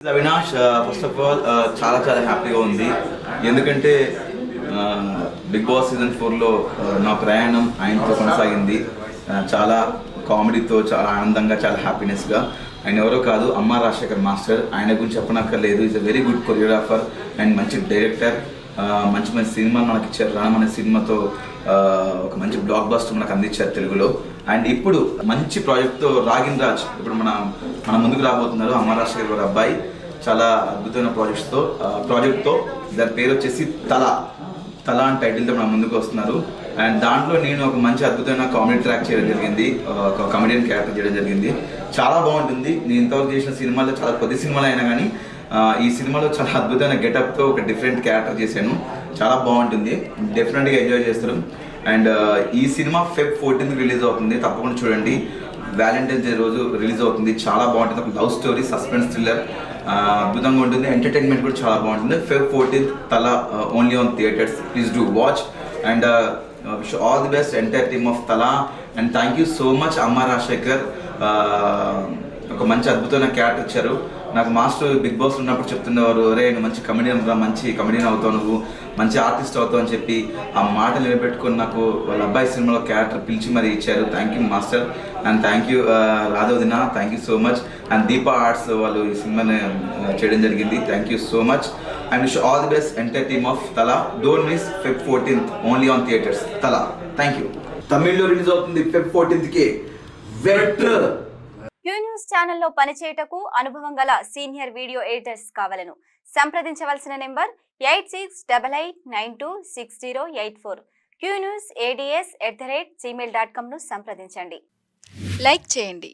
Avinash first of all చాలా చాలా హ్యాపీగా ఉంది. ఎందుకంటే బిగ్ బాస్ సీజన్ 4లో నా ప్రయాణం ఆయనతో కొనసాగింది. చాలా కామెడీతో, చాలా ఆనందంగా, చాలా హ్యాపీనెస్గా. ఆయన ఎవరో కాదు, అమ్మ రాజశేఖర్ మాస్టర్. ఆయన గురించి చెప్పనక్కర్లేదు. Is a very good choreographer and మంచి డైరెక్టర్. మంచి మంచి సినిమా మనకి ఇచ్చారు. రాణం అనే సినిమాతో ఒక మంచి బ్లాక్ బస్టర్ మనకు అందించారు తెలుగులో. అండ్ ఇప్పుడు మంచి ప్రాజెక్ట్తో రాగిన్ రాజ్ ఇప్పుడు మన ముందుకు రాబోతున్నారు. అమ్మ రాజశేఖర్ గారి అబ్బాయి చాలా అద్భుతమైన ప్రాజెక్ట్తో దాని పేరు వచ్చేసి తలా అని టైటిల్తో మన ముందుకు వస్తున్నారు. అండ్ దాంట్లో నేను ఒక మంచి అద్భుతమైన కామెడీ ట్రాక్ చేయడం జరిగింది, ఒక కామెడియన్ క్యారెక్టర్ చేయడం జరిగింది. చాలా బాగుంటుంది. నేను ఇంతవరకు చేసిన సినిమాల్లో చాలా కొద్ది సినిమాలు అయినా కానీ ఈ సినిమాలో చాలా అద్భుతమైన గెటప్తో ఒక డిఫరెంట్ క్యారెక్టర్ చేశాను. చాలా బాగుంటుంది, డెఫినెట్గా ఎంజాయ్ చేస్తారు. అండ్ ఈ సినిమా Feb 14th రిలీజ్ అవుతుంది, తప్పకుండా చూడండి. వ్యాలంటైన్స్ డే రోజు రిలీజ్ అవుతుంది. చాలా బాగుంటుంది. ఒక లవ్ స్టోరీ, సస్పెన్స్ థ్రిల్లర్ అద్భుతంగా ఉంటుంది. ఎంటర్టైన్మెంట్ కూడా చాలా బాగుంటుంది. Feb 14th Thala only on theatres. Please do watch and wish all the best entire team of Thala. And thank you so much Amma Rajasekhar. ఒక మంచి అద్భుతమైన క్యారెక్టర్ ఇచ్చారు నాకు. మాస్టర్ బిగ్ బాస్ ఉన్నప్పుడు చెప్తున్నవారు, అరే నువ్వు మంచి కమెడియన్ రా, మంచి కమెడియన్ అవుతావు, నువ్వు మంచి ఆర్టిస్ట్ అవుతావు అని చెప్పి ఆ మాట నిలబెట్టుకొని నాకు వాళ్ళ అబ్బాయి సినిమాలో క్యారెక్టర్ పిలిచి మరి ఇచ్చారు. Thank you master. And thank you రాధవదిన, thank you so much. And Deepa arts వాళ్ళు ఈ సినిమాని చేయడం జరిగింది. Thank you so much. And wish all the best entire team of Thala. Don't miss Feb 14th only on theatres Thala. Thank you. తమిళ్లో release అవుతుంది Feb 14th. వెట్ క్యూ న్యూస్ ఛానల్లో పనిచేయటకు అనుభవం గల సీనియర్ వీడియో ఎడిటర్స్ కావాలను సంప్రదించవలసిన నెంబర్ 8688926084. qnewsads@gmail.com ను సంప్రదించండి. లైక్ చేయండి.